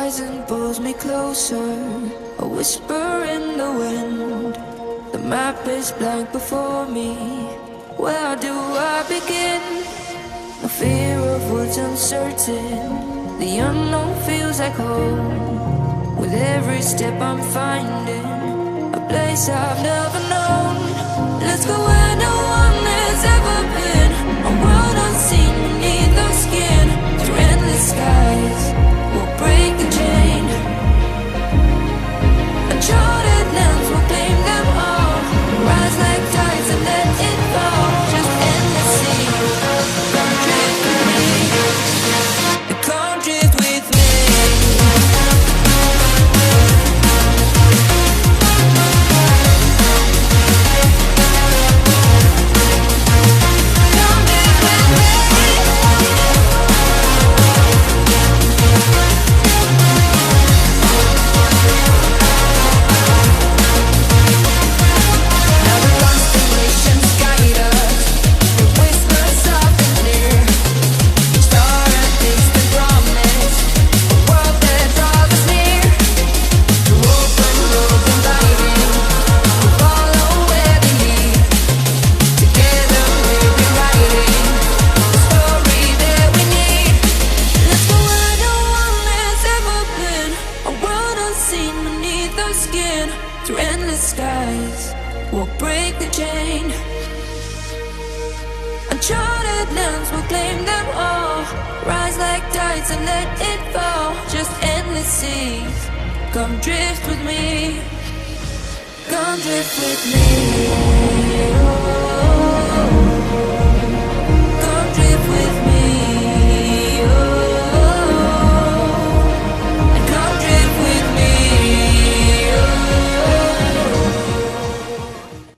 horizon pulls me closer, a whisper in the wind. The map is blank before me. Where do I begin? No fear of what's uncertain. The unknown feels like home. With every step I'm finding a place I've never known. Let's go where no one has ever been. A world unseen beneath our skin. Through endless skies, we'll break the chain. Uncharted lands will claim them all. Rise like tides and let it fall. Just endless sea. Come drift with me. Come drift with me. Uncharted lands will claim them all. Rise like tides and let it fall. Just endless seas. Come drift with me. Come drift with me. Oh.